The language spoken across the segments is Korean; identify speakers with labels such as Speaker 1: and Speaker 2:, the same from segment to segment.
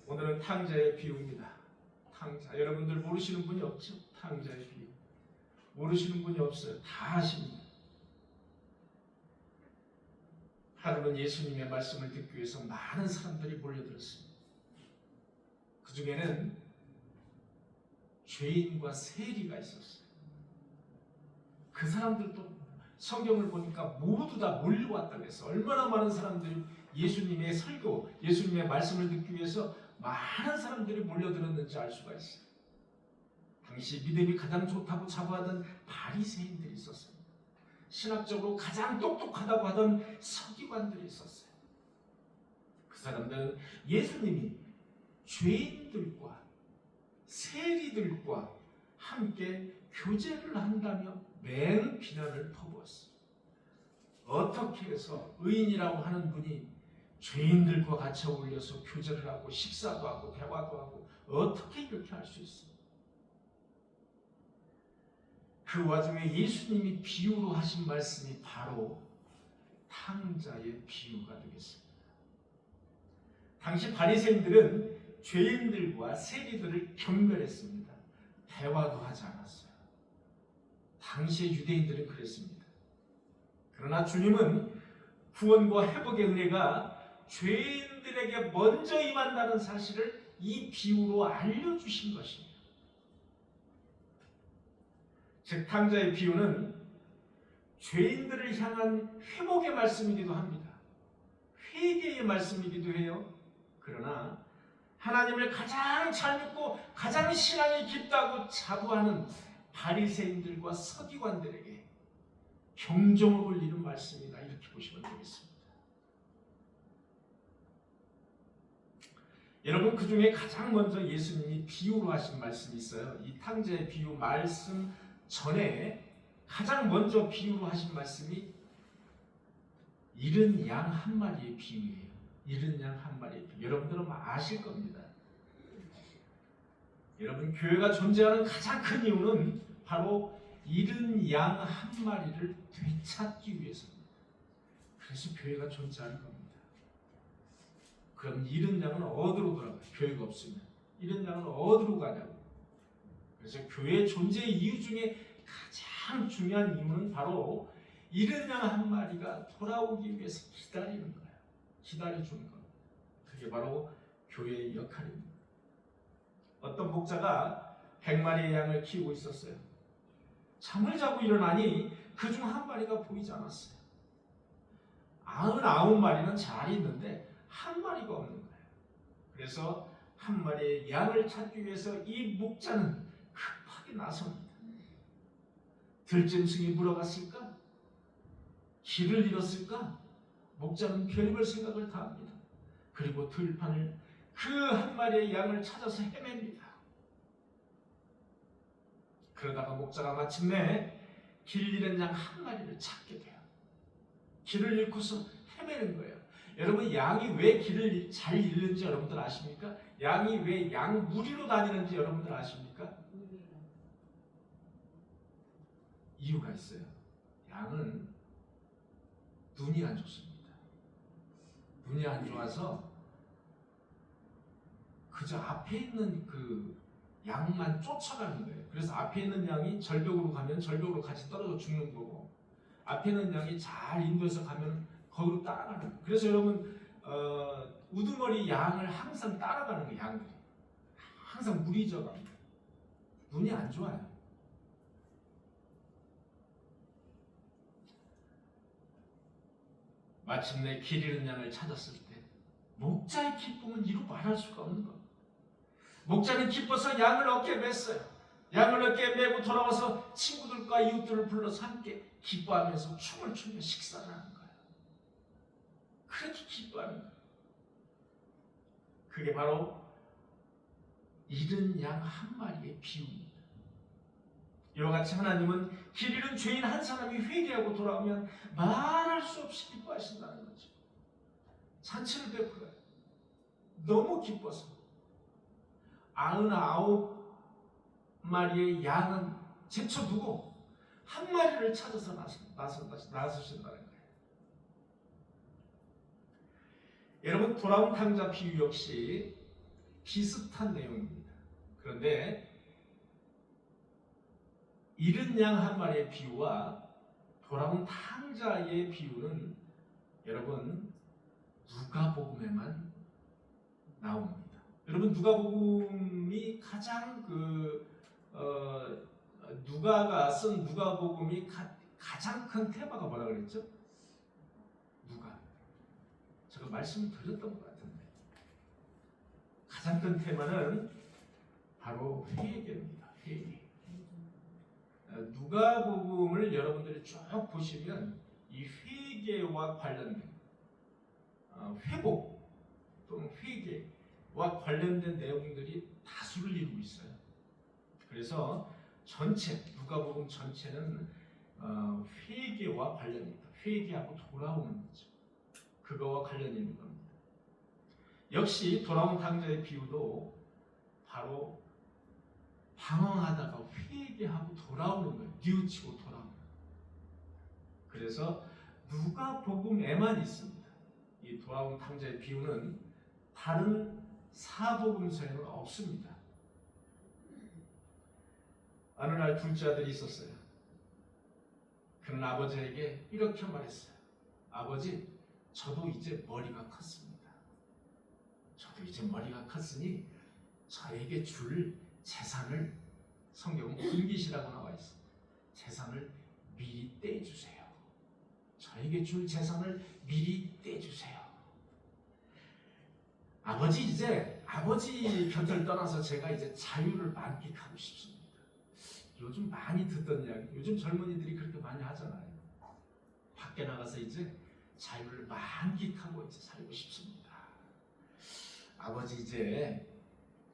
Speaker 1: 오늘은 탕자의 비유입니다. 탕자. 여러분들 모르시는 분이 없죠? 탕자의 비유. 모르시는 분이 없어요. 다 아십니다. 하루는 예수님의 말씀을 듣기 위해서 많은 사람들이 몰려들었습니다. 그 중에는 죄인과 세리가 있었어요. 그 사람들도 성경을 보니까 모두 다 몰려왔다고 했어요. 얼마나 많은 사람들이 예수님의 설교, 예수님의 말씀을 듣기 위해서 많은 사람들이 몰려들었는지 알 수가 있어요. 당시 믿음이 가장 좋다고 자부하던 바리새인들이 있었어요. 신학적으로 가장 똑똑하다고 하던 서기관들이 있었어요. 그 사람들은 예수님이 죄인들과 세리들과 함께 교제를 한다며 맹 비난을 퍼부었어요. 어떻게 해서 의인이라고 하는 분이 죄인들과 같이 어울려서 교제를 하고 식사도 하고 대화도 하고 어떻게 이렇게 할 수 있어요? 그 와중에 예수님이 비유로 하신 말씀이 바로 탕자의 비유가 되겠습니다. 당시 바리새인들은 죄인들과 세리들을 경멸했습니다. 대화도 하지 않았어요. 당시의 유대인들은 그랬습니다. 그러나 주님은 구원과 회복의 은혜가 죄인들에게 먼저 임한다는 사실을 이 비유로 알려주신 것입니다. 즉 탕자의 비유는 죄인들을 향한 회복의 말씀이기도 합니다. 회개의 말씀이기도 해요. 그러나 하나님을 가장 잘 믿고 가장 신앙이 깊다고 자부하는 바리새인들과 서기관들에게 경종을 울리는 말씀이다, 이렇게 보시면 되겠습니다. 여러분, 그 중에 가장 먼저 예수님이 비유로 하신 말씀이 있어요. 이 탕자의 비유 말씀 전에 가장 먼저 비유로 하신 말씀이 잃은 양 한 마리의 비유예요. 잃은 양 한 마리의 비유. 여러분들은 아실 겁니다. 여러분, 교회가 존재하는 가장 큰 이유는 바로 잃은 양 한 마리를 되찾기 위해서입니다. 그래서 교회가 존재하는 겁니다. 그럼 잃은 양은 어디로 돌아가요? 교회가 없으면. 잃은 양은 어디로 가냐고. 그래서 교회의 존재의 이유 중에 가장 중요한 이유는 바로 잃은 양 한 마리가 돌아오기 위해서 기다리는 거예요. 기다려주는 겁니다. 그게 바로 교회의 역할입니다. 어떤 목자가 100마리의 양을 키우고 있었어요. 잠을 자고 일어나니 그중 한 마리가 보이지 않았어요. 99마리는 잘 있는데 한 마리가 없는 거예요. 그래서 한 마리의 양을 찾기 위해서 이 목자는 급하게 나섭니다. 들짐승이 물어갔을까? 길을 잃었을까? 목자는 별별 생각을 다 합니다. 그리고 들판을 그 한 마리의 양을 찾아서 헤맵니다. 그러다가 목자가 마침내 길 잃은 양 한 마리를 찾게 돼요. 길을 잃고서 헤매는 거예요. 여러분, 양이 왜 길을 잘 잃는지 여러분들 아십니까? 양이 왜 양 무리로 다니는지 여러분들 아십니까? 이유가 있어요. 양은 눈이 안 좋습니다. 눈이 안 좋아서 그저 앞에 있는 그 양만 쫓아가는 거예요. 그래서 앞에 있는 양이 절벽으로 가면 절벽으로 같이 떨어져 죽는 거고, 앞에 있는 양이 잘 인도해서 가면 거기로 따라가는 거예요. 그래서 여러분, 우두머리 양을 항상 따라가는 거예요. 양들이 항상 무리져 갑니다. 눈이 안 좋아요. 마침내 길 잃은 양을 찾았을 때 목자의 기쁨은 이루 말할 수가 없는 겁니다. 목자는 기뻐서 양을 어깨에 맸어요. 양을 어깨에 메고 돌아와서 친구들과 이웃들을 불러서 함께 기뻐하면서 춤을 추며 식사를 하는 거예요. 그렇게 기뻐하는 거예요. 그게 바로 잃은 양 한 마리의 비유입니다. 이와 같이 하나님은 길 잃은 죄인 한 사람이 회개하고 돌아오면 말할 수 없이 기뻐하신다는 거죠. 잔치를 베풀어요. 너무 기뻐서 99마리의 양은 제쳐두고 한 마리를 찾아서 나서신다는 거예요. 여러분, 돌아온 탕자 비유 역시 비슷한 내용입니다. 그런데 잃은 양 한 마리의 비유와 돌아온 탕자의 비유는 여러분 누가복음에만 나옵니다. 여러분 누가복음이 가장 누가가 쓴 누가복음이 가장 큰 테마가 뭐라 그랬죠? 누가. 제가 말씀을 드렸던 것 같은데 가장 큰 테마는 바로 회개입니다. 회개. 누가복음을 여러분들이 쭉 보시면 이 회개와 관련된 회복 또는 회개와 관련된 내용들이 다수를 이루고 있어요. 그래서 누가복음 전체는 회개와 관련입니다. 회개하고 돌아오는 거죠. 그거와 관련이 있는 겁니다. 역시 돌아온 탕자의 비유도 바로 방황하다가 회개하고 돌아오는 거예요. 뉘우치고 돌아오는 거예요. 그래서 누가복음에만 있습니다. 이 돌아온 탕자의 비유는 다른 사복음서에는 없습니다. 어느 날 둘째 아들이 있었어요. 그는 아버지에게 이렇게 말했어요. 아버지, 저도 이제 머리가 컸습니다. 저도 이제 머리가 컸으니 저에게 줄 재산을, 성경은 분깃이라고 나와 있어요. 재산을 미리 떼주세요. 저에게 줄 재산을 미리 떼주세요. 아버지 곁을 떠나서 제가 이제 자유를 만끽하고 싶습니다. 요즘 많이 듣던 이야기, 요즘 젊은이들이 그렇게 많이 하잖아요. 밖에 나가서 이제 자유를 만끽하고 이제 살고 싶습니다. 아버지, 이제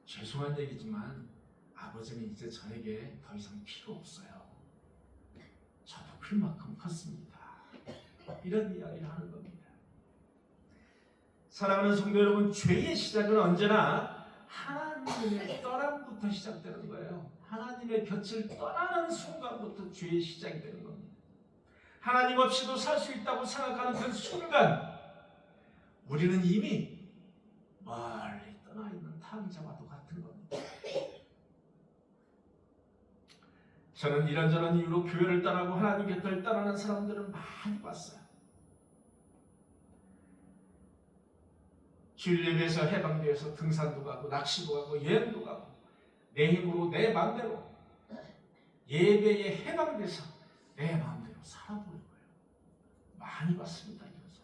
Speaker 1: 죄송한 얘기지만 아버지는 이제 저에게 더 이상 필요 없어요. 저도 그만큼 컸습니다. 이런 이야기를 하는 겁니다. 사랑하는 성도 여러분, 죄의 시작은 언제나 하나님의 떠남부터 시작되는 거예요. 하나님의 곁을 떠나는 순간부터 죄의 시작이 되는 겁니다. 하나님 없이도 살 수 있다고 생각하는 그 순간 우리는 이미 멀리 떠나 있는 탕자와도 같은 겁니다. 저는 이런저런 이유로 교회를 떠나고 하나님 곁을 떠나는 사람들을 많이 봤어요. 주일 예배에서 해방되어서 등산도 가고 낚시도 가고 여행도 가고 내 힘으로 내 마음대로 예배에 해방돼서 내 마음대로 살아보는 거예요. 많이 봤습니다. 이래서.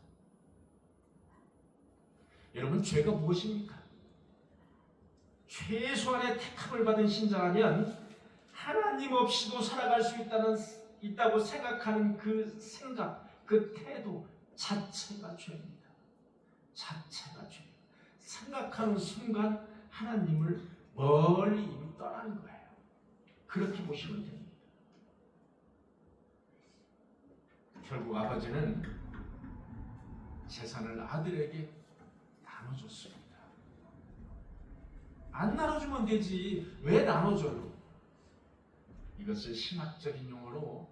Speaker 1: 여러분, 죄가 무엇입니까? 최소한의 택함을 받은 신자라면 하나님 없이도 살아갈 수 있다고 생각하는 그 생각, 그 태도 자체가 죄입니다. 자체가 죄. 생각하는 순간 하나님을 멀리 이미 떠나는 거예요. 그렇게 보시면 됩니다. 결국 아버지는 재산을 아들에게 나눠줬습니다. 안 나눠주면 되지 왜 나눠줘요? 이것을 신학적인 용어로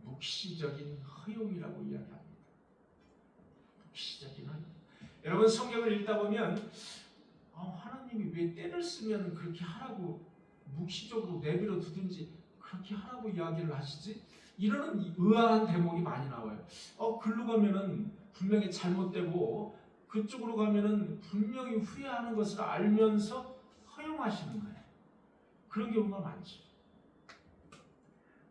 Speaker 1: 묵시적인 허용이라고 이야기합니다. 묵시적인 허용. 여러분, 성경을 읽다 보면 하나님이 왜 때를 쓰면 그렇게 하라고 묵시적으로 내버려 두든지 그렇게 하라고 이야기를 하시지? 이러는 의아한 대목이 많이 나와요. 글로 가면은 분명히 잘못되고 그쪽으로 가면은 분명히 후회하는 것을 알면서 허용하시는 거예요. 그런 경우가 많죠.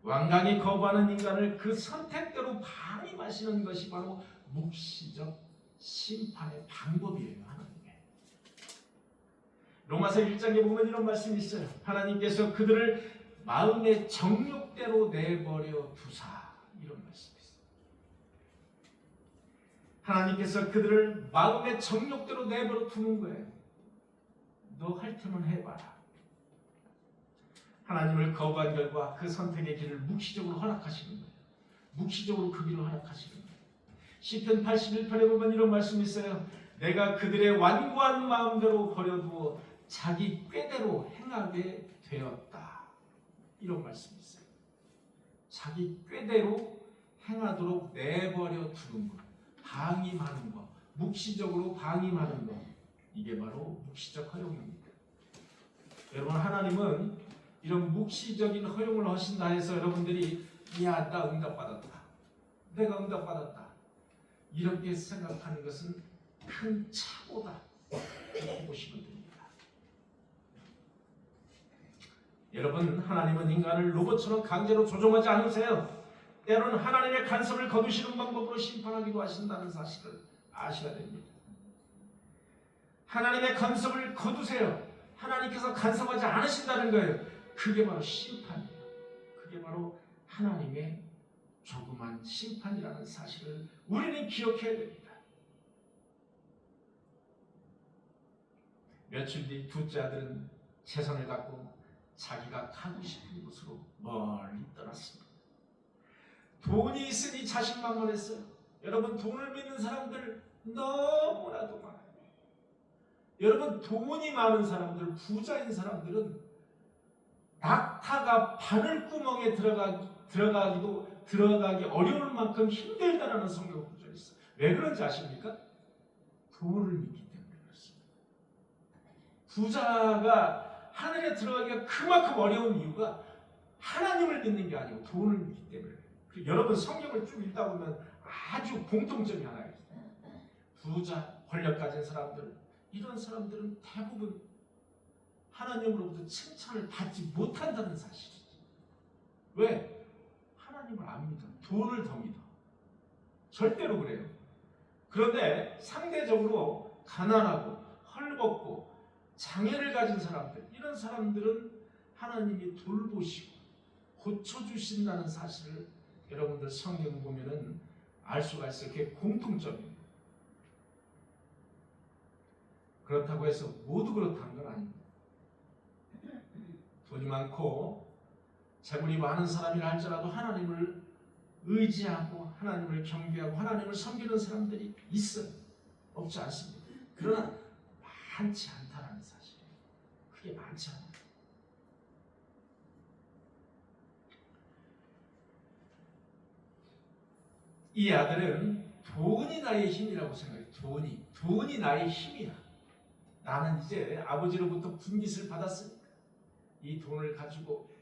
Speaker 1: 완강히 거부하는 인간을 그 선택대로 방임하시는 것이 바로 묵시적 심판의 방법이에요. 하나님의. 로마서 1장에 보면 이런 말씀이 있어요. 하나님께서 그들을 마음의 정욕대로 내버려 두사. 이런 말씀이 있어요. 하나님께서 그들을 마음의 정욕대로 내버려 두는 거예요. 너 할 테면 해봐라. 하나님을 거부한 결과 그 선택의 길을 묵시적으로 허락하시는 거예요. 묵시적으로 그 길을 허락하시는 거예요. 시편 81편에 보면 이런 말씀이 있어요. 내가 그들의 완고한 마음대로 버려두어 자기 꾀대로 행하게 되었다. 이런 말씀이 있어요. 자기 꾀대로 행하도록 내버려 두는 것, 방임하는 것, 묵시적으로 방임하는 것, 이게 바로 묵시적 허용입니다. 여러분, 하나님은 이런 묵시적인 허용을 하신다 해서 여러분들이 야, 나 응답받았다, 내가 응답받았다, 이렇게 생각하는 것은 큰 착오다 이렇게 보시면 됩니다. 여러분, 하나님은 인간을 로봇처럼 강제로 조종하지 않으세요. 때로는 하나님의 간섭을 거두시는 방법으로 심판하기도 하신다는 사실을 아셔야 됩니다. 하나님의 간섭을 거두세요. 하나님께서 간섭하지 않으신다는 거예요. 그게 바로 심판이에요. 그게 바로 하나님의 조그만 심판이라는 사실을 우리는 기억해야 됩니다. 며칠 뒤 둘째 아들은 재산을 갖고 자기가 가고 싶은 곳으로 멀리 떠났습니다. 돈이 있으니 자신만만했어요. 여러분, 돈을 믿는 사람들 너무나도 많아요. 여러분, 돈이 많은 사람들, 부자인 사람들은 낙타가 바늘구멍에 들어가기 어려울 만큼 힘들다라는 성경 구절이 있어요. 왜 그런지 아십니까? 돈을 믿기 때문에 그렇습니다. 부자가 하늘에 들어가기가 그만큼 어려운 이유가 하나님을 믿는 게 아니고 돈을 믿기 때문에. 여러분, 성경을 쭉 읽다 보면 아주 공통점이 하나 있어요. 부자, 권력 가진 사람들, 이런 사람들은 대부분 하나님으로부터 칭찬을 받지 못한다는 사실이죠. 왜? 하나님을 안 믿어. 돈을 더 믿어. 절대로 그래요. 그런데 상대적으로 가난하고 헐벗고 장애를 가진 사람들, 이런 사람들은 하나님이 돌보시고 고쳐주신다는 사실을 여러분들 성경 보면은 알 수가 있어요. 그게 공통점입니다. 그렇다고 해서 모두 그렇다는 건 아닙니다. 돈이 많고 재물이 많은 사람이라 할지라도 하나님을 의지하고 하나님을 경배하고 하나님을 섬기는 사람들이 있어요. 없지 않습니다. 그러나 많지 않다는 사실이에요. 그게 많지 않아요. 이 아들은 돈이 나의 힘이라고 생각해요. 돈이 나의 힘이야. 나는 이제 아버지로부터 분깃을 받았으니까 이 돈을 가지고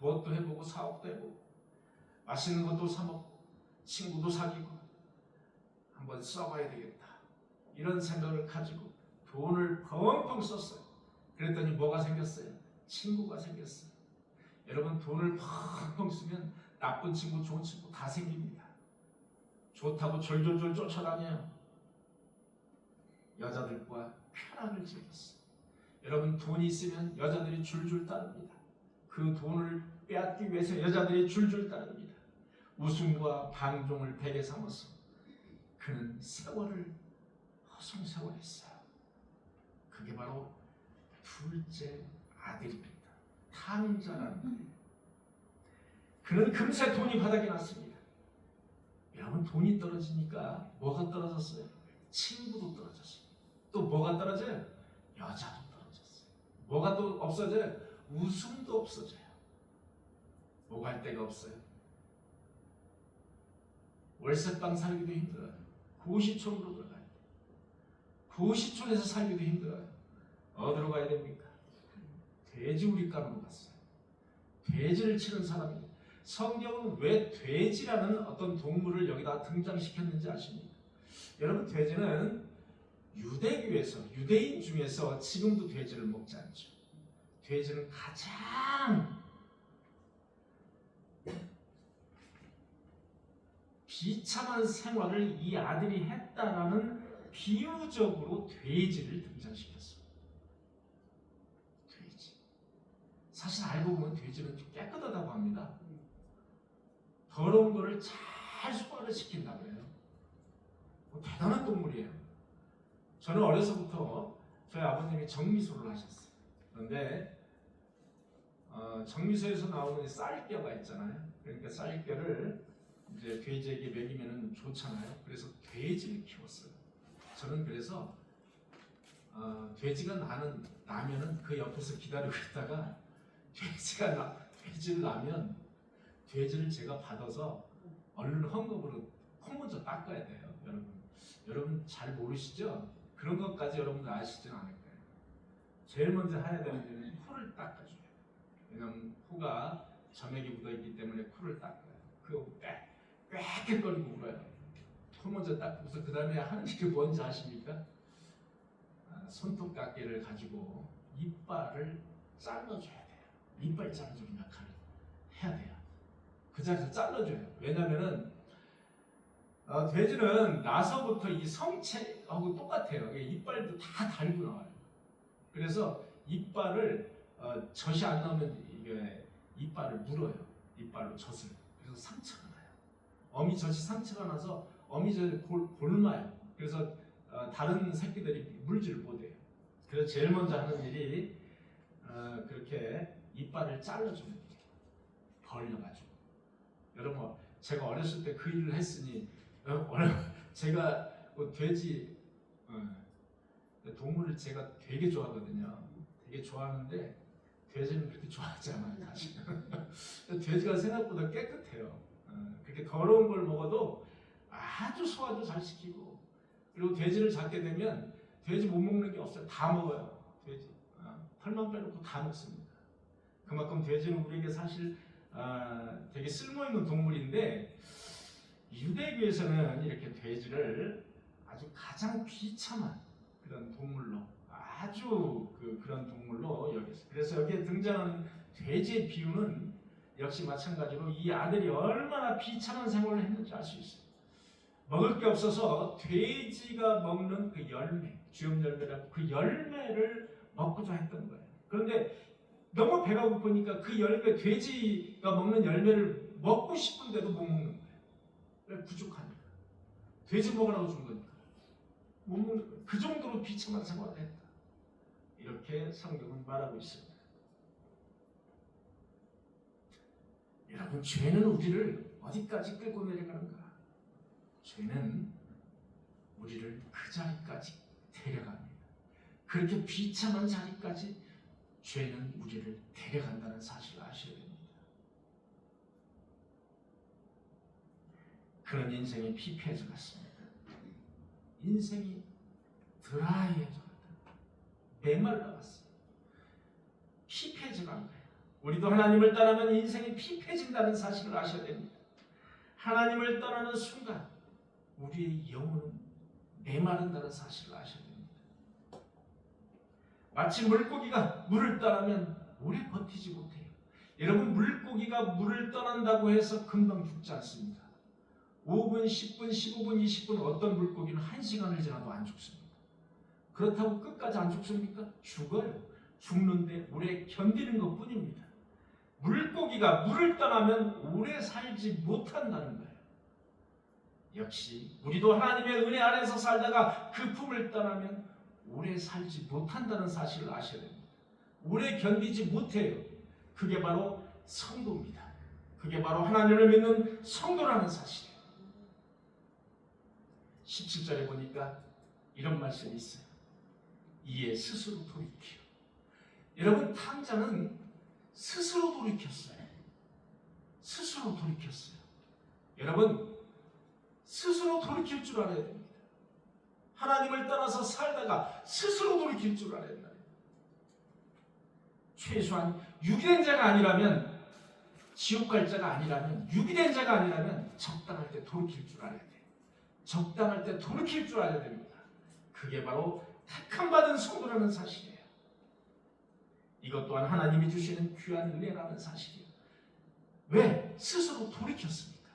Speaker 1: 무엇도 해보고 사업도 해보고 맛있는 것도 사 먹고 친구도 사귀고 한번 써봐야 되겠다, 이런 생각을 가지고 돈을 펑펑 썼어요. 그랬더니 뭐가 생겼어요? 친구가 생겼어요. 여러분, 돈을 펑펑 쓰면 나쁜 친구, 좋은 친구 다 생깁니다. 좋다고 졸졸졸 쫓아다녀요. 여자들과 쾌락을 즐겼어요. 여러분, 돈이 있으면 여자들이 줄줄 따릅니다. 그 돈을 빼앗기 위해서 여자들이 줄줄 따릅니다. 웃음과 방종을 베개 삼아서 그는 세월을 허송세월했어요. 그게 바로 둘째 아들입니다. 탕자라는 거예요. 그는 금세 돈이 바닥이 났습니다. 여러분, 돈이 떨어지니까 뭐가 떨어졌어요? 친구도 떨어졌어요. 또 뭐가 떨어져요? 여자도 떨어졌어요. 뭐가 또 없어져요? 웃음도 없어져요. 뭐 갈 데가 없어요. 월세방 살기도 힘들어요. 고시촌으로 들어가야 돼요. 고시촌에서 살기도 힘들어요. 어디로 가야 됩니까? 돼지우리가로 갔어요. 돼지를 치는 사람입니다. 성경은 왜 돼지라는 어떤 동물을 여기다 등장시켰는지 아십니까? 여러분, 돼지는 유대교에서, 유대인 중에서 지금도 돼지를 먹지 않죠. 돼지는 가장 비참한 생활을 이 아들이 했다라는 비유적으로 돼지를 등장시켰어요. 돼지. 사실 알고 보면 돼지는 좀 깨끗하다고 합니다. 더러운 거를 잘 소화를 시킨다고 해요. 대단한 동물이에요. 저는 어려서부터 저희 아버님이 정미소를 하셨어요. 그런데 정미소에서 나오는 쌀뼈가 있잖아요. 그러니까 쌀뼈를 이제 돼지에게 먹이면 좋잖아요. 그래서 돼지를 키웠어요. 저는 그래서 돼지가 나면은 그 옆에서 기다리고 있다가 돼지를 나면 돼지를 제가 받아서 얼른 헝겊으로 코 먼저 닦아야 돼요. 여러분 잘 모르시죠? 그런 것까지 여러분들 아시지는 않을 거예요. 제일 먼저 해야 되는 일은 코를 닦아줘야 돼요. 왜냐하면 코가 점액이 묻어있기 때문에 코를 닦아요. 그거 꽥꽥거리고 울어요. 코 먼저 닦고서 그 다음에 하는 일이 뭔지 아십니까? 손톱깎이를 가지고 이빨을 잘라줘야 돼요. 이빨 잘라주는 역할을 해야 돼요. 그 자리에서 잘라줘요. 왜냐면은 돼지는 나서부터 이 성체하고 똑같아요. 이빨도 다 달고 나와요. 그래서 이빨을 젖이 안 나오면 이게 이빨을 물어요. 이빨로 젖을. 그래서 상처가 나요. 어미젖이 상처가 나서 어미젖이 골마요. 그래서 다른 새끼들이 물지를 못해요. 그래서 제일 먼저 하는 일이 그렇게 이빨을 잘라주는 거예요. 벌려가지고. 여러분, 제가 어렸을 때 그 일을 했으니 제가 돼지 동물을 제가 되게 좋아하거든요. 되게 좋아하는데 돼지는 그렇게 좋아하지 않아요, 사실. 돼지가 생각보다 깨끗해요. 그렇게 더러운 걸 먹어도 아주 소화도 잘 시키고, 그리고 돼지를 잡게 되면 돼지 못 먹는 게 없어요. 다 먹어요. 돼지 털만 빼놓고 다 먹습니다. 그만큼 돼지는 우리에게 사실 되게 쓸모있는 동물인데, 유대교에서는 이렇게 돼지를 아주 가장 비참한 그런 동물로, 아주 그런 동물로 여겼어요. 그래서 여기에 등장하는 돼지의 비유는 역시 마찬가지로 이 아들이 얼마나 비참한 생활을 했는지 알 수 있어요. 먹을 게 없어서 돼지가 먹는 그 열매, 주염 열매라고, 그 열매를 먹고자 했던 거예요. 그런데 너무 배가 고프니까 그 열매, 돼지가 먹는 열매를 먹고 싶은데도 못 먹는 거예요. 왜? 부족하니까. 돼지 먹으라고 준 거니까. 못 먹는 거예요. 그 정도로 비참한 생활을 했다. 이렇게 성경은 말하고 있습니다. 여러분, 죄는 우리를 어디까지 끌고 내려가는가? 죄는 우리를 그 자리까지 데려갑니다. 그렇게 비참한 자리까지 죄는 우리를 데려간다는 사실을 아셔야 됩니다. 그런 인생이 피폐해져 갔습니다. 인생이 드라이해져 갔다. 메말라 갔어요. 피폐해져 간 거예요. 우리도 하나님을 떠나면 인생이 피폐해진다는 사실을 아셔야 됩니다. 하나님을 떠나는 순간 우리의 영혼은 메마른다는 사실을 아셔야 됩니다. 마치 물고기가 물을 떠나면 오래 버티지 못해요. 여러분, 물고기가 물을 떠난다고 해서 금방 죽지 않습니다. 5분, 10분, 15분, 20분, 어떤 물고기는 1시간을 지나도 안 죽습니다. 그렇다고 끝까지 안 죽습니까? 죽어요. 죽는데 오래 견디는 것뿐입니다. 물고기가 물을 떠나면 오래 살지 못한다는 거예요. 역시 우리도 하나님의 은혜 아래서 살다가 그 품을 떠나면 오래 살지 못한다는 사실을 아셔야 됩니다. 오래 견디지 못해요. 그게 바로 성도입니다. 그게 바로 하나님을 믿는 성도라는 사실이에요. 17절에 보니까 이런 말씀이 있어요. 이에 스스로 돌이켜. 여러분, 탕자는 스스로 돌이켰어요. 스스로 돌이켰어요. 여러분, 스스로 돌이킬 줄 알아야 됩니다. 하나님을 떠나서 살다가 스스로 돌이킬 줄 알아야 된다. 최소한 유기된 자가 아니라면, 지옥 갈 자가 아니라면, 유기된 자가 아니라면 적당할 때 돌이킬 줄 알아야 돼요. 적당할 때 돌이킬 줄 알아야 됩니다. 그게 바로 택함받은 성도라는 사실이에요. 이것 또한 하나님이 주시는 귀한 은혜라는 사실이에요. 왜? 스스로 돌이켰습니까?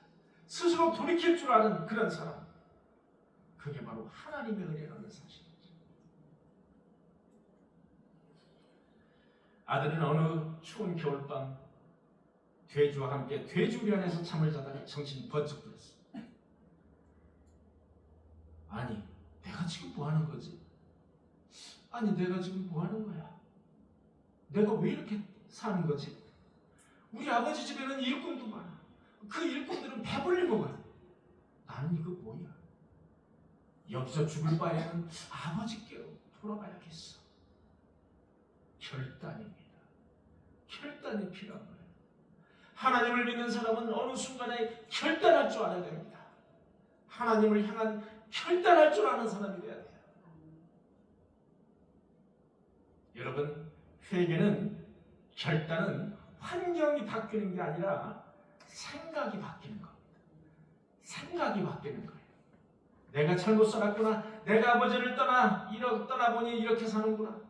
Speaker 1: 스스로 돌이킬 줄 아는 그런 사람, 그게 바로 하나님의 은혜라는 사실이죠. 아들은 어느 추운 겨울밤 돼지와 함께 돼지우리 안에서 잠을 자다가 정신이 번쩍 들었어요. 아니, 내가 지금 뭐 하는 거지? 아니, 내가 지금 뭐 하는 거야? 내가 왜 이렇게 사는 거지? 우리 아버지 집에는 일꾼도 많아. 그 일꾼들은 배불리 먹어요. 나는 이거 뭐야? 여기서 죽을 바에는 아버지께로 돌아가야겠어. 결단입니다. 결단이 필요한 거예요. 하나님을 믿는 사람은 어느 순간에 결단할 줄 알아야 됩니다. 하나님을 향한 결단할 줄 아는 사람이 돼야 돼요. 여러분, 회개는 결단은 환경이 바뀌는 게 아니라 생각이 바뀌는 겁니다. 생각이 바뀌는 거예요. 내가 잘못 살았구나. 내가 아버지를 떠나보니 이렇게 사는구나.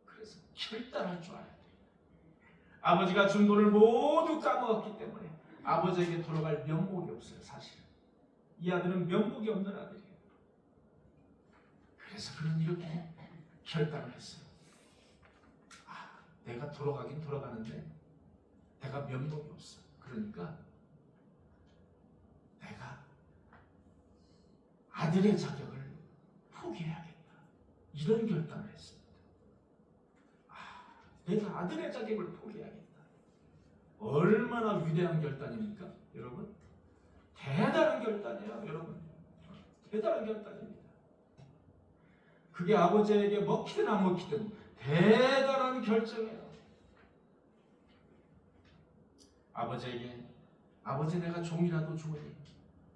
Speaker 1: 그래서 결단할 줄 알아야 돼요. 아버지가 준 돈을 모두 까먹었기 때문에 아버지에게 돌아갈 면목이 없어요. 사실은 이 아들은 면목이 없는 아들이에요. 그래서 그는 이렇게 결단을 했어요. 내가 돌아가긴 돌아가는데 내가 면목이 없어. 그러니까 내가 아들의 자격을 포기해야겠다. 이런 결단을 했습니다. 내가 아들의 자격을 포기해야겠다. 얼마나 위대한 결단입니까? 여러분, 대단한 결단이에요. 여러분, 대단한 결단입니다. 그게 아버지에게 먹히든 안 먹히든 대단한 결정이에요. 아버지에게, 아버지 내가 종이라도 좋으니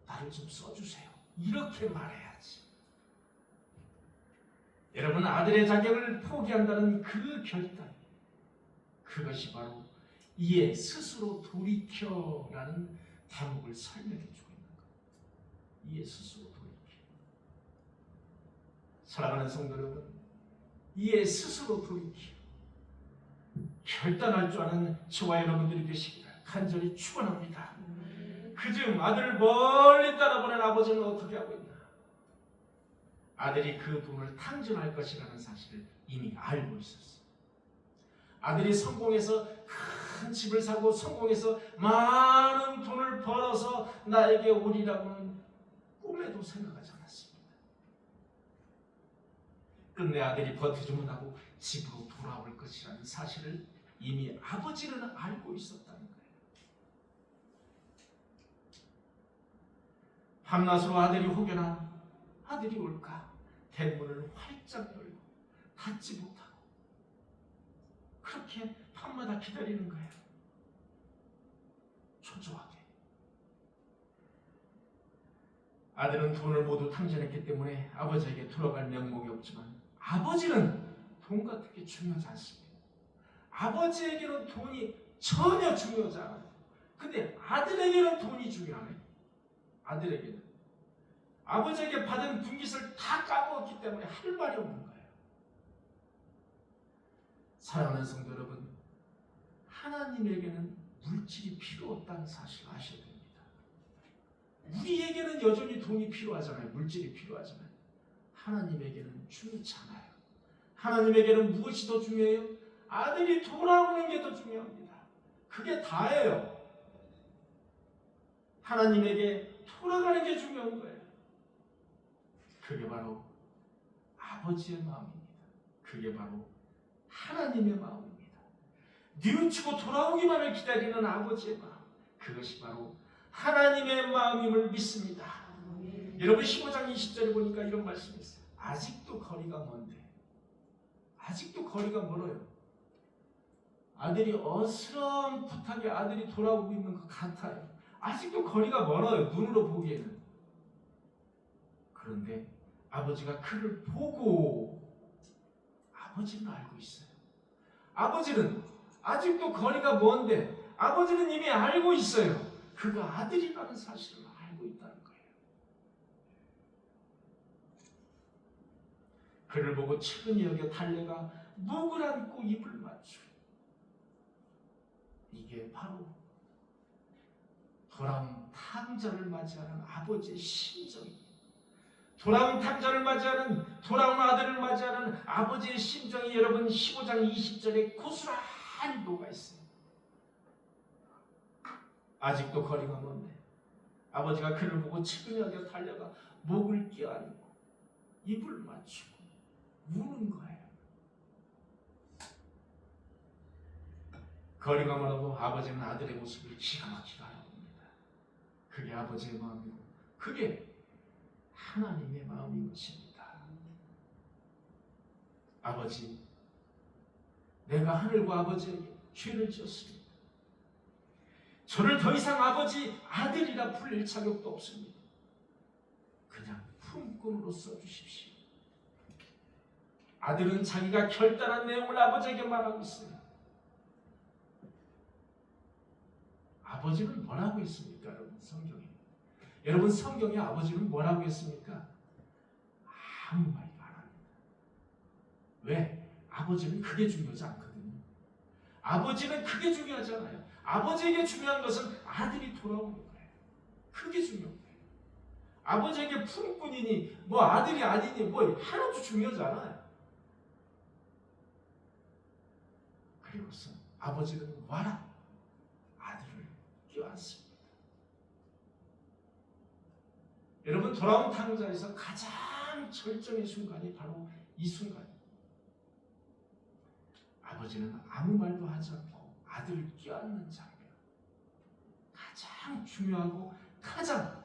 Speaker 1: 나를 좀 써주세요. 이렇게 말해야지. 여러분, 아들의 자격을 포기한다는 그 결단, 그것이 바로 이에 스스로 돌이켜라는 대목을 설명해주고 있는 거예요. 이에 스스로 돌이켜. 사랑하는 성도 여러분, 이에 스스로 돌이켜 결단할 줄 아는 저와 여러분들이 되시기를 간절히 축원합니다. 그중 아들을 멀리 따라보낸 아버지는 어떻게 하고 있나? 아들이 그 돈을 탕진할 것이라는 사실을 이미 알고 있었어요. 아들이 성공해서 큰 집을 사고 성공해서 많은 돈을 벌어서 나에게 오리라고는 꿈에도 생각하지 않았습니다. 끝내 아들이 버티지 못하고 집으로 돌아올 것이라는 사실을 이미 아버지는 알고 있었다는 거예요. 밤낮으로 아들이 혹여나 아들이 올까 대문을 활짝 열고 닫지 못하고 그렇게 밤마다 기다리는 거예요. 초조하게. 아들은 돈을 모두 탕진했기 때문에 아버지에게 돌아갈 면목이 없지만 아버지는 돈 같은 게 중요하지 않습니다. 아버지에게는 돈이 전혀 중요하지 않아요. 근데 아들에게는 돈이 중요하네. 아들에게는. 아버지에게 받은 분깃을 다 까먹었기 때문에 할 말이 없는 거예요. 사랑하는 성도 여러분, 하나님에게는 물질이 필요 없다는 사실을 아셔야 됩니다. 우리에게는 여전히 돈이 필요하잖아요. 물질이 필요하잖아요. 하나님에게는 중요치 않아요. 하나님에게는 무엇이 더 중요해요? 아들이 돌아오는 게 더 중요합니다. 그게 다예요. 하나님에게 돌아가는 게 중요한 거예요. 그게 바로 아버지의 마음입니다. 그게 바로 하나님의 마음입니다. 뉘우치고 돌아오기만을 기다리는 아버지의 마음, 그것이 바로 하나님의 마음임을 믿습니다. 여러분 15장 20절에 보니까 이런 말씀이 있어요. 아직도 거리가 먼데, 아직도 거리가 멀어요. 아들이 어스럼풋하게 아들이 돌아오고 있는 것 같아요. 아직도 거리가 멀어요. 눈으로 보기에는. 그런데 아버지가 그를 보고, 아버지는 알고 있어요. 아버지는 아직도 거리가 먼데 아버지는 이미 알고 있어요. 그가 아들이라는 사실을 알고 있다는 거예요. 그를 보고 측은히 여겨 달려가 목을 안고 입을 맞추고, 이게 바로 돌아온 탕자를 맞이하는 아버지의 심정입니다. 돌아온 탕자를 맞이하는, 돌아온 아들을 맞이하는 아버지의 심정이 여러분 15장 20절에 고스란히 녹아있어요. 아직도 거리가 먼데 아버지가 그를 보고 측은하게 달려가 목을 껴안고 입을 맞추고 우는 거예요. 거리가 멀어도 아버지는 아들의 모습을 기가 막히게 알아봅니다. 그게 아버지의 마음이고 그게 하나님의 마음인 것입니다. 아버지, 내가 하늘과 아버지에게 죄를 지었습니다. 저를 더 이상 아버지, 아들이라 불릴 자격도 없습니다. 그냥 품꾼으로 써주십시오. 아들은 자기가 결단한 내용을 아버지에게 말하고 있어요. 아버지는 뭐라고 했습니까? 여러분 성경에. 여러분 성경에 아버지는 뭐라고 했습니까? 아무 말도 안 합니다. 왜? 아버지는 그게 중요하지 않거든요. 아버지는 그게 중요하지 않아요. 아버지에게 중요한 것은 아들이 돌아오는 거예요. 그게 중요한 거예요. 아버지에게 푸른꾼이니 뭐 아들이 아니니 뭐 하나도 중요하지 않아요. 그리고서 아버지는 와라 아들을 껴안습니다. 여러분 돌아온 탕자에서 가장 절정의 순간이 바로 이 순간입니다. 아버지는 아무 말도 하지 않고 아들을 껴안는 장면, 가장 중요하고 가장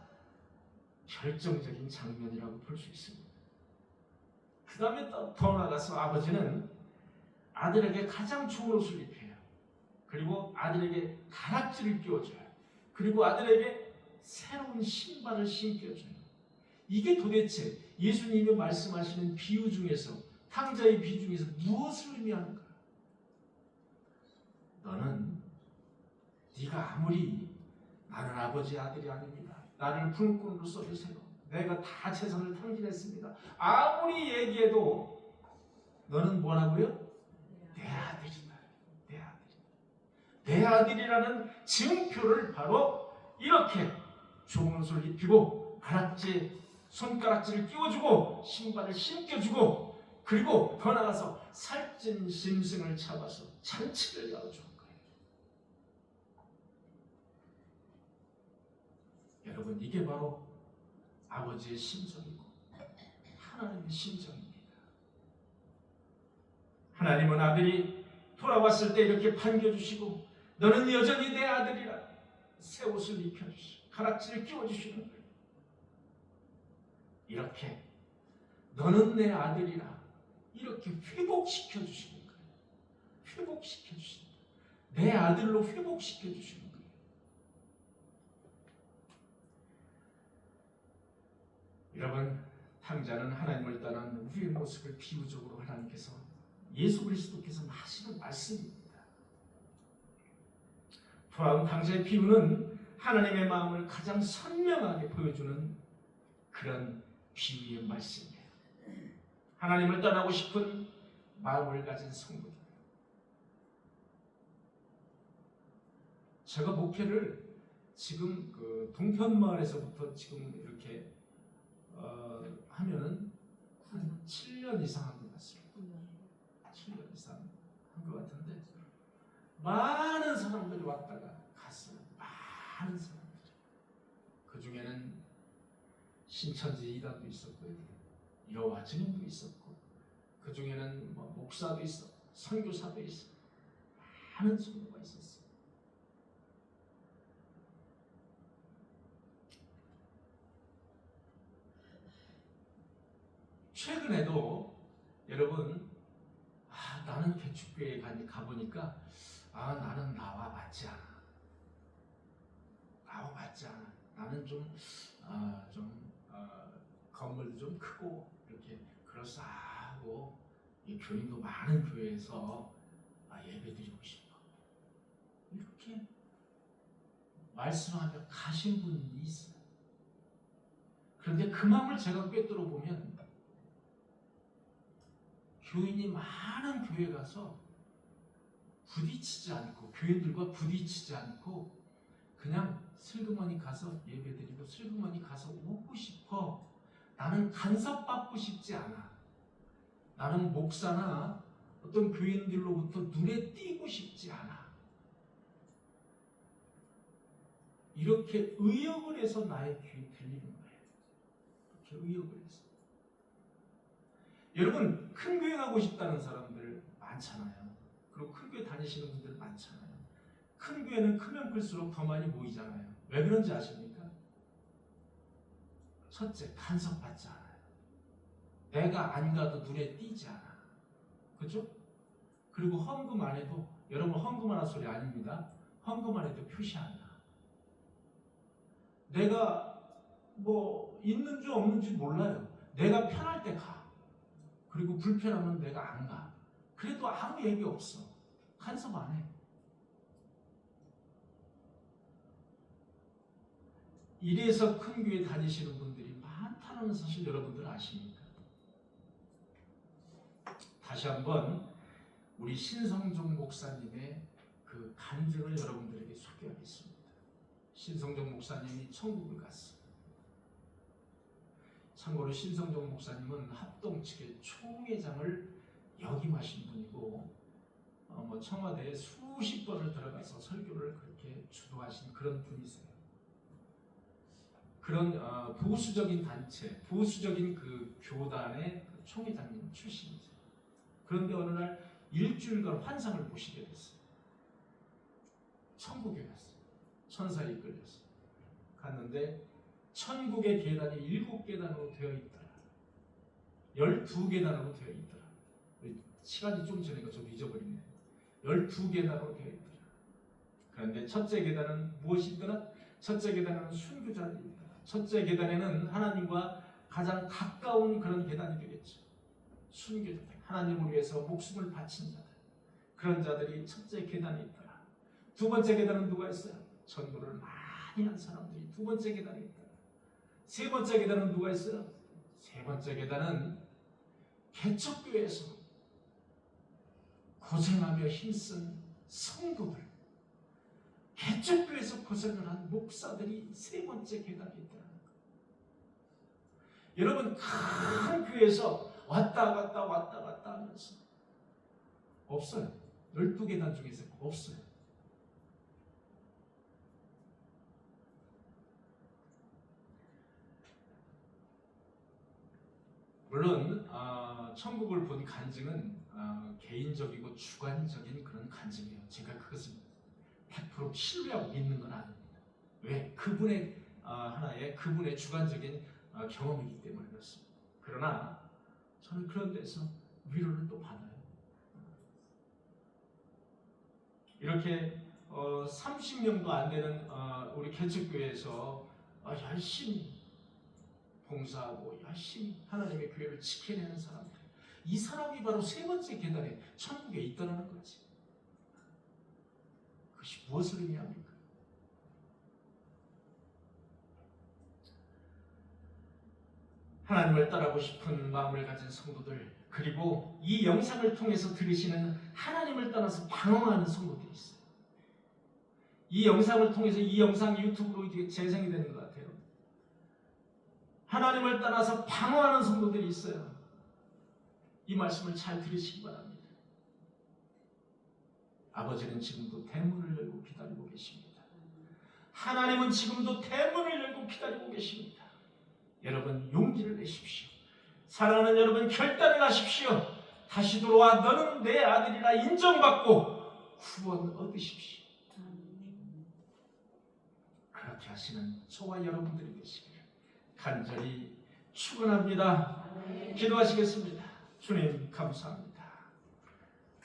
Speaker 1: 결정적인 장면이라고 볼 수 있습니다. 그 다음에 더 나아가서 아버지는 아들에게 가장 좋은 옷을 입혀요. 그리고 아들에게 가락지를 끼워줘요. 그리고 아들에게 새로운 신발을 신겨줘요. 이게 도대체 예수님이 말씀하시는 비유 중에서, 탕자의 비유 중에서 무엇을 의미하는가? 너는 네가 아무리 나는 아버지의 아들이 아닙니다. 나를 푸른꾼으로 써주세요. 내가 다 재산을 탕진했습니다. 아무리 얘기해도 너는 뭐라고요? 내 아들이다. 내 아들이다. 내 아들이라는 증표를 바로 이렇게 좋은 옷을 입히고 가락지, 손가락지를 끼워주고 신발을 신겨주고 그리고 더 나아가서 살찐 짐승을 잡아서 잔치를 열어주는 거예요. 여러분 이게 바로 아버지의 심정이고 하나님의 심정입니다. 하나님은 아들이 돌아왔을 때 이렇게 반겨주시고 너는 여전히 내 아들이라 새 옷을 입혀주시고 가락지를 끼워주시는 거예요. 이렇게 너는 내 아들이라 이렇게 회복시켜주시는 거예요. 회복시켜주시는 거예요. 내 아들로 회복시켜주시는 거예요. 여러분 탕자는 하나님을 떠난 우리의 모습을 비유적으로 하나님께서 예수 그리스도께서 하시는 말씀입니다. 돌아온 탕자의 비유는 하나님의 마음을 가장 선명하게 보여주는 그런 비유의 말씀이에요. 하나님을 떠나고 싶은 마음을 가진 성도들. 제가 목회를 지금 그 동편마을에서부터 지금 이렇게 하면은 한 7년 이상 한 것 같습니다. 7년 이상 한 것 같은데 많은 사람들이 왔다가 갔어요. 많은 사람들이. 그 중에는 신천지 이단도 있었고요. 여호와 증인도 있었고 그 중에는 뭐 목사도 있었고 선교사도 있었고 많은 성도가 있었어요. 최근에도 여러분 나는 개축교회에 가보니까 나는 나와 맞지 않아. 나와 맞지 않아. 나는 건물도 좀 크고 이렇게 그럴싸하고 이 교인도 많은 교회에서 예배드리고 싶어. 이렇게 말씀하며 가신 분이 있어요. 그런데 그 마음을 제가 꿰뚫어 보면 교인이 많은 교회 가서 부딪히지 않고 교인들과 부딪히지 않고 그냥 슬그머니 가서 예배드리고 슬그머니 가서 오고 싶어. 나는 간섭받고 싶지 않아. 나는 목사나 어떤 교인들로부터 눈에 띄고 싶지 않아. 이렇게 의역을 해서 나의 귀에 들리는 거예요. 이렇게 의역을 해서. 여러분 큰 교회 가고 싶다는 사람들 많잖아요. 그리고 큰 교회 다니시는 분들 많잖아요. 큰 교회는 크면 클수록 더 많이 모이잖아요. 왜 그런지 아십니까? 첫째, 간섭받지 않아요. 내가 안 가도 눈에 띄지 않아. 그죠? 그리고 헌금 안 해도, 여러분 헌금하는 소리 아닙니다. 헌금 안 해도 표시 안 나. 내가 뭐 있는지 없는지 몰라요. 내가 편할 때 가. 그리고 불편하면 내가 안 가. 그래도 아무 얘기 없어. 간섭 안 해. 이래서 큰 교회 다니시는 분들이 많다는 사실 여러분들 아십니까? 다시 한번 우리 신성종 목사님의 그 간증을 여러분들에게 소개하겠습니다. 신성종 목사님이 천국을 갔어요. 참고로 신성종 목사님은 합동 측의 총회장을 역임하신 분이고 청와대에 수십 번을 들어가서 설교를 그렇게 주도하신 그런 분이세요. 그런 보수적인 단체, 보수적인 그 교단의 그 총회장님 출신이세요. 그런데 어느 날 일주일간 환상을 보시게 됐어요. 천국에 갔어요. 천사에 이끌렸어요. 갔는데 천국의 계단이 7계단으로 되어 있더라. 12계단으로 되어 있더라. 시간이 좀 전이니까 저도 잊어버리네. 12계단으로 되어 있더라. 그런데 첫째 계단은 무엇이 있더라? 첫째 계단은 순교자들이 있더라. 첫째 계단에는 하나님과 가장 가까운 그런 계단이 되겠죠. 순교자들, 하나님을 위해서 목숨을 바친 자들, 그런 자들이 첫째 계단에 있더라. 두 번째 계단은 누가 있어요? 전도를 많이 한 사람들이 두 번째 계단에 있더라. 세 번째 계단은 누가 있어요? 세 번째 계단은 개척교회에서 고생하며 힘쓴 성도들, 개척교회에서 고생을 한 목사들이 세 번째 계단에 있더라. 여러분, 큰 교회에서 왔다 갔다 하면서 없어요. 12계단 중에서 없어요. 물론 천국을 본 간증은 개인적이고 주관적인 그런 간증이에요. 제가 그것을 100% 신뢰하고 믿는 건 아닙니다. 왜? 그분의 하나의 그분의 주관적인 경험이기 때문에 그렇습니다. 그러나 저는 그런 데서 위로를 또 받아요. 이렇게 30명도 안 되는 우리 개척교회에서 열심히 봉사하고 열심히 하나님의 교회를 지켜내는 사람들, 이 사람이 바로 세 번째 계단에 천국에 있다는 거지. 그것이 무엇을 의미합니까? 하나님을 따르고 싶은 마음을 가진 성도들, 그리고 이 영상을 통해서 들으시는 하나님을 떠나서 방황하는 성도들이 있어요. 이 영상을 통해서, 이 영상이 유튜브로 이제 재생이 되는 것 같아요. 하나님을 떠나서 방황하는 성도들이 있어요. 이 말씀을 잘 들으시기 바랍니다. 아버지는 지금도 대문을 열고 기다리고 계십니다. 하나님은 지금도 대문을 열고 기다리고 계십니다. 여러분, 용기를 내십시오. 사랑하는 여러분, 결단을 하십시오. 다시 들어와 너는 내 아들이라 인정받고 구원 얻으십시오. 그렇게 하시는 저와 여러분들이 되시기를 간절히 축원합니다. 기도하시겠습니다. 주님, 감사합니다.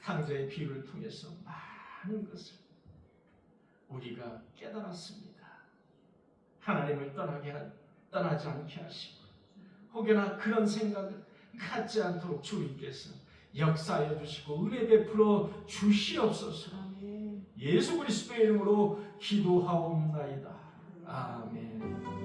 Speaker 1: 탕자의 비유를 통해서 많은 것을 우리가 깨달았습니다. 하나님을 떠나지 않게 하시고, 혹여나 그런 생각을 갖지 않도록 주님께서 역사하여 주시고 은혜 베풀어 주시옵소서. 예수 그리스도의 이름으로 기도하옵나이다. 아멘.